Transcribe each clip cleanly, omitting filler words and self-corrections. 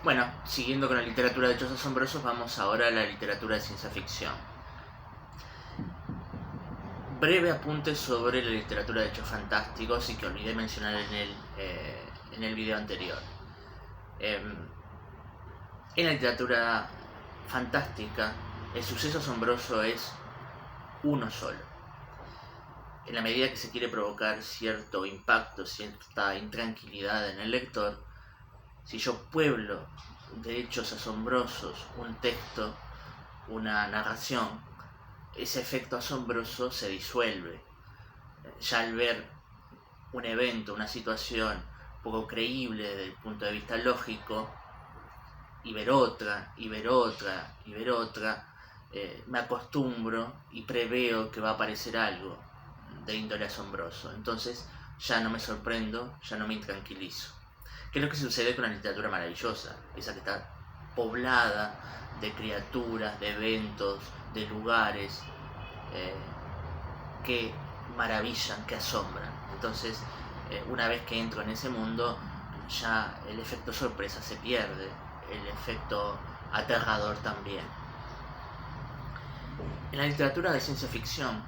Bueno, siguiendo con la literatura de hechos asombrosos, vamos ahora a la literatura de ciencia ficción. Breve apunte sobre la literatura de hechos fantásticos y que olvidé mencionar en el video anterior. En la literatura fantástica, el suceso asombroso es uno solo. En la medida que se quiere provocar cierto impacto, cierta intranquilidad en el lector, si yo pueblo de hechos asombrosos un texto, una narración, ese efecto asombroso se disuelve. Ya al ver un evento, una situación poco creíble desde el punto de vista lógico, y ver otra, y ver otra, y ver otra, me acostumbro y preveo que va a aparecer algo de índole asombroso. Entonces ya no me sorprendo, ya no me intranquilizo. ¿Qué es lo que sucede con la literatura maravillosa? Esa que está poblada de criaturas, de eventos, de lugares que maravillan, que asombran. Entonces, una vez que entro en ese mundo, ya el efecto sorpresa se pierde, el efecto aterrador también. En la literatura de ciencia ficción,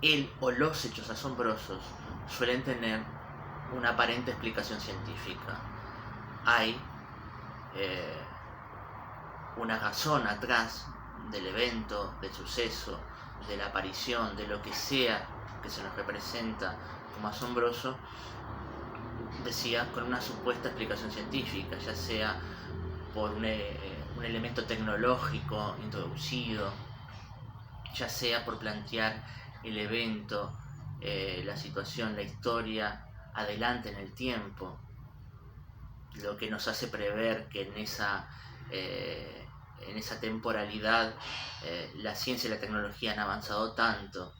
el o los hechos asombrosos suelen tener una aparente explicación científica. Hay una razón atrás del evento, del suceso, de la aparición, de lo que sea que se nos representa como asombroso, decía, con una supuesta explicación científica, ya sea por un elemento tecnológico introducido, ya sea por plantear el evento, la situación, la historia adelante en el tiempo, lo que nos hace prever que en esa temporalidad la ciencia y la tecnología han avanzado tanto,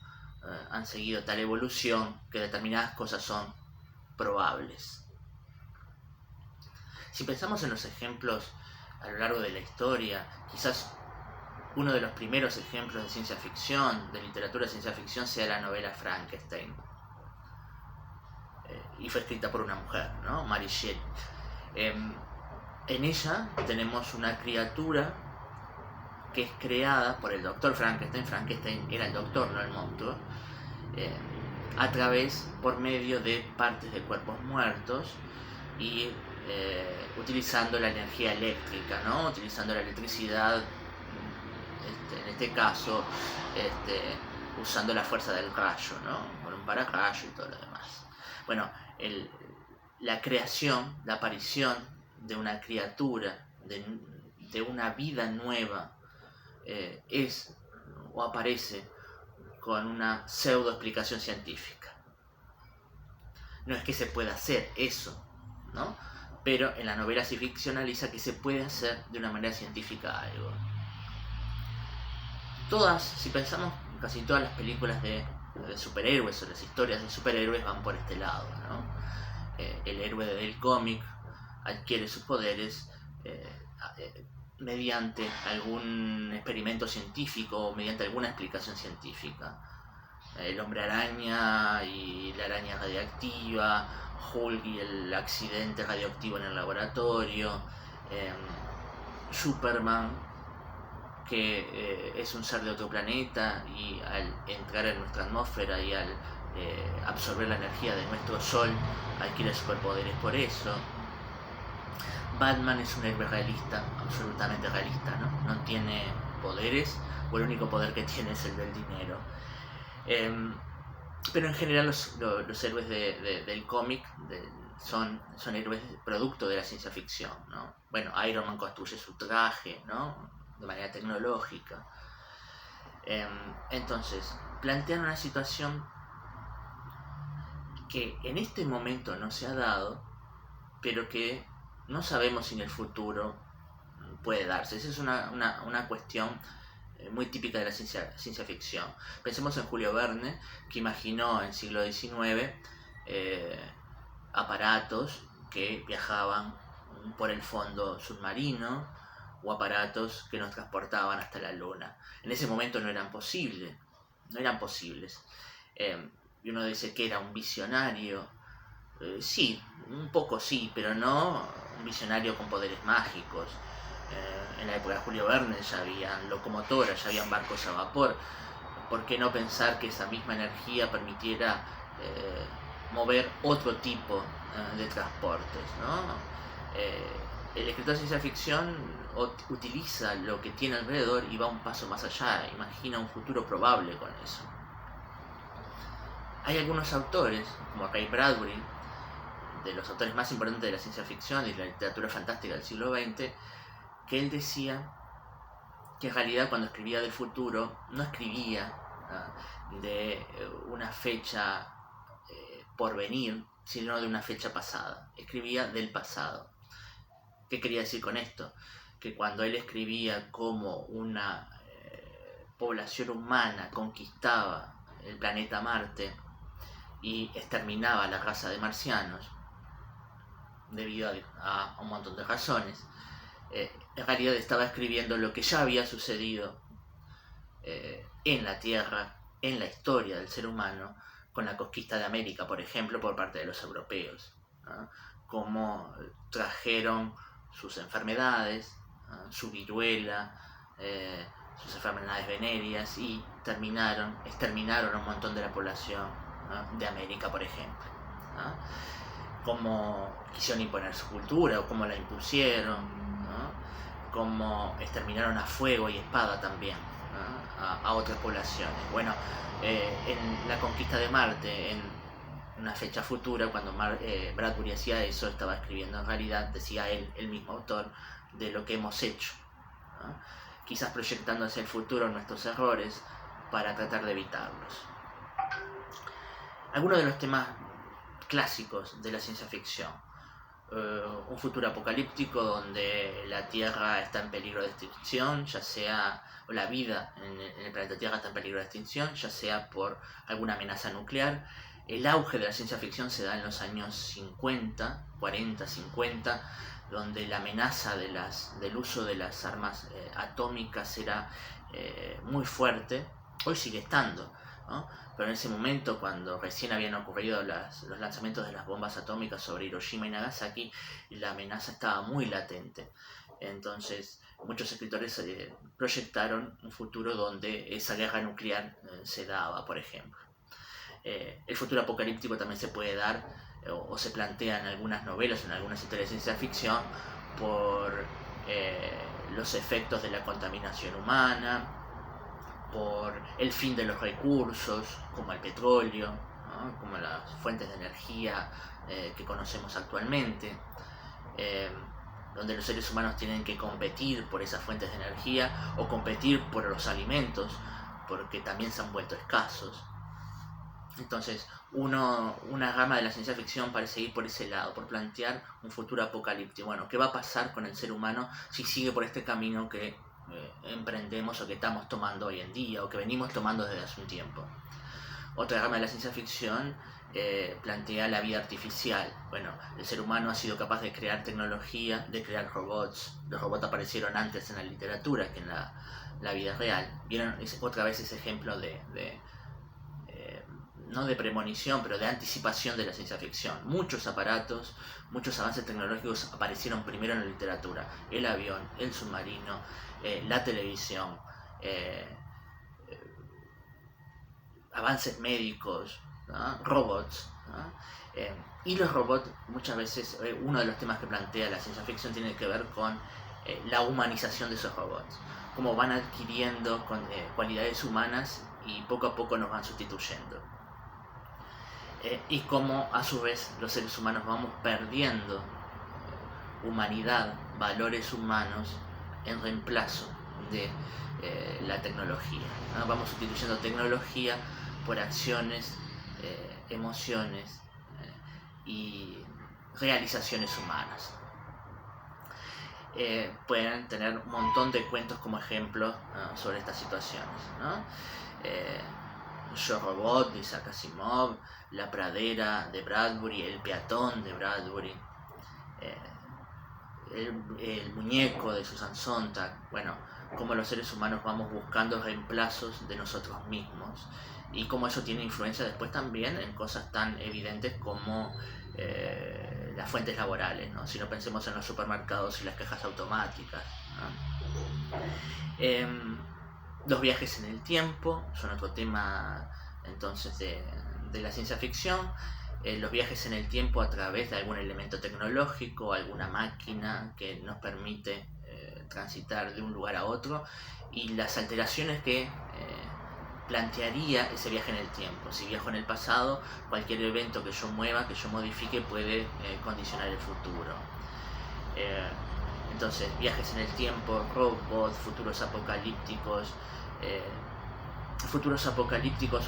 han seguido tal evolución, que determinadas cosas son probables. Si pensamos en los ejemplos a lo largo de la historia, quizás uno de los primeros ejemplos de ciencia ficción, de literatura de ciencia ficción, sea la novela Frankenstein. Y fue escrita por una mujer, ¿no? Mary Shelley. En ella tenemos una criatura que es creada por el doctor Frankenstein. Frankenstein era el doctor, no el monstruo. A través, por medio de partes de cuerpos muertos y utilizando la energía eléctrica, ¿no? Utilizando la electricidad, en este caso, usando la fuerza del rayo, ¿no? Con un pararrayo y todo lo demás. Bueno, la creación, la aparición de una criatura, de una vida nueva, es o aparece con una pseudo explicación científica. No es que se pueda hacer eso, ¿no? Pero en la novela se ficcionaliza que se puede hacer de una manera científica algo. Si pensamos, casi todas las películas de superhéroes o las historias de superhéroes van por este lado, ¿no? El héroe del cómic adquiere sus poderes mediante algún experimento científico o mediante alguna explicación científica. El hombre araña y la araña radiactiva, Hulk y el accidente radioactivo en el laboratorio, Superman, que es un ser de otro planeta y al entrar en nuestra atmósfera y al absorber la energía de nuestro sol adquiere superpoderes por eso. Batman es un héroe realista, absolutamente realista, ¿no? No tiene poderes, o el único poder que tiene es el del dinero. Pero en general los héroes del cómic son héroes producto de la ciencia ficción, ¿no? Bueno, Iron Man construye su traje, ¿no? De manera tecnológica. Entonces, plantean una situación que en este momento no se ha dado, pero que no sabemos si en el futuro puede darse. Esa es una cuestión muy típica de la ciencia ficción. Pensemos en Julio Verne, que imaginó en el siglo XIX aparatos que viajaban por el fondo submarino o aparatos que nos transportaban hasta la luna. En ese momento no eran posibles. Y uno dice que era un visionario. Sí, un poco sí, pero no un visionario con poderes mágicos. En la época de Julio Verne ya habían locomotoras, ya habían barcos a vapor. ¿Por qué no pensar que esa misma energía permitiera mover otro tipo de transportes, ¿no? El escritor de ciencia ficción utiliza lo que tiene alrededor y va un paso más allá, imagina un futuro probable con eso. Hay algunos autores, como Ray Bradbury, de los autores más importantes de la ciencia ficción y de la literatura fantástica del siglo XX, que él decía que en realidad cuando escribía del futuro no escribía de una fecha por venir, sino de una fecha pasada, escribía del pasado. ¿Qué quería decir con esto? Que cuando él escribía cómo una población humana conquistaba el planeta Marte y exterminaba a la raza de marcianos, debido a un montón de razones, en realidad estaba escribiendo lo que ya había sucedido en la Tierra, en la historia del ser humano, con la conquista de América, por ejemplo, por parte de los europeos, ¿no? Cómo trajeron sus enfermedades, ¿no? Su viruela, sus enfermedades venéreas, y exterminaron a un montón de la población, ¿no? De América, por ejemplo, ¿no? Cómo quisieron imponer su cultura o cómo la impusieron, ¿no? Cómo exterminaron a fuego y espada también, ¿no? a otras poblaciones. Bueno, en la conquista de Marte, en una fecha futura, cuando Bradbury hacía eso, estaba escribiendo en realidad, decía él, el mismo autor, de lo que hemos hecho, ¿no? Quizás proyectando hacia el futuro nuestros errores para tratar de evitarlos. Algunos de los temas clásicos de la ciencia ficción. Un futuro apocalíptico donde la Tierra está en peligro de extinción, ya sea, o la vida en el planeta Tierra está en peligro de extinción, ya sea por alguna amenaza nuclear. El auge de la ciencia ficción se da en los años 50, 40, 50, donde la amenaza del uso de las armas atómicas era muy fuerte. Hoy sigue estando, ¿no? Pero en ese momento, cuando recién habían ocurrido los lanzamientos de las bombas atómicas sobre Hiroshima y Nagasaki, la amenaza estaba muy latente. Entonces, muchos escritores proyectaron un futuro donde esa guerra nuclear se daba, por ejemplo. El futuro apocalíptico también se puede dar o se plantea en algunas novelas, en algunas historias de ciencia ficción, por los efectos de la contaminación humana, por el fin de los recursos, como el petróleo, ¿no? Como las fuentes de energía que conocemos actualmente, donde los seres humanos tienen que competir por esas fuentes de energía o competir por los alimentos, porque también se han vuelto escasos. Entonces, una rama de la ciencia ficción parece ir por ese lado, por plantear un futuro apocalíptico. Bueno, ¿qué va a pasar con el ser humano si sigue por este camino que emprendemos o que estamos tomando hoy en día o que venimos tomando desde hace un tiempo? Otra rama de la ciencia ficción plantea la vida artificial. Bueno, el ser humano ha sido capaz de crear tecnología, de crear robots. Los robots aparecieron antes en la literatura que en la vida real. Vieron otra vez ese ejemplo no de premonición, pero de anticipación de la ciencia ficción. Muchos aparatos, muchos avances tecnológicos aparecieron primero en la literatura. El avión, el submarino, la televisión, avances médicos, ¿no? Robots, ¿no? Y los robots, muchas veces, uno de los temas que plantea la ciencia ficción tiene que ver con la humanización de esos robots. Cómo van adquiriendo cualidades humanas y poco a poco nos van sustituyendo. Y cómo a su vez los seres humanos vamos perdiendo humanidad, valores humanos en reemplazo de la tecnología, ¿no? Vamos sustituyendo tecnología por acciones, emociones y realizaciones humanas. Pueden tener un montón de cuentos como ejemplo sobre estas situaciones, ¿no? Yo Robot de Isaac Asimov, La pradera de Bradbury, El peatón de Bradbury, el muñeco de Susan Sontag. Bueno, cómo los seres humanos vamos buscando reemplazos de nosotros mismos y cómo eso tiene influencia después también en cosas tan evidentes como las fuentes laborales, ¿no? Si no, pensemos en los supermercados y las cajas automáticas, ¿no? Los viajes en el tiempo son otro tema entonces de la ciencia ficción. Los viajes en el tiempo a través de algún elemento tecnológico, alguna máquina que nos permite transitar de un lugar a otro, y las alteraciones que plantearía ese viaje en el tiempo. Si viajo en el pasado, cualquier evento que yo mueva, que yo modifique, puede condicionar el futuro. Entonces, viajes en el tiempo, robots, futuros apocalípticos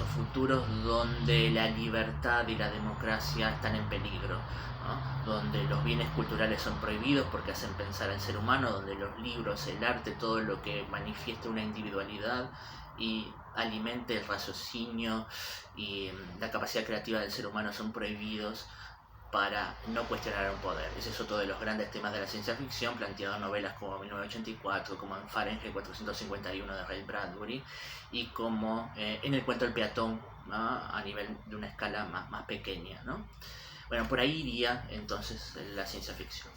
o futuros donde la libertad y la democracia están en peligro, ¿no? Donde los bienes culturales son prohibidos porque hacen pensar al ser humano, donde los libros, el arte, todo lo que manifieste una individualidad y alimente el raciocinio y la capacidad creativa del ser humano son prohibidos para no cuestionar un poder. Ese es otro de los grandes temas de la ciencia ficción, planteado en novelas como 1984, como en Fahrenheit 451 de Ray Bradbury, y como en El cuento del peatón, ¿no? A nivel de una escala más pequeña, ¿no? Bueno, por ahí iría entonces la ciencia ficción.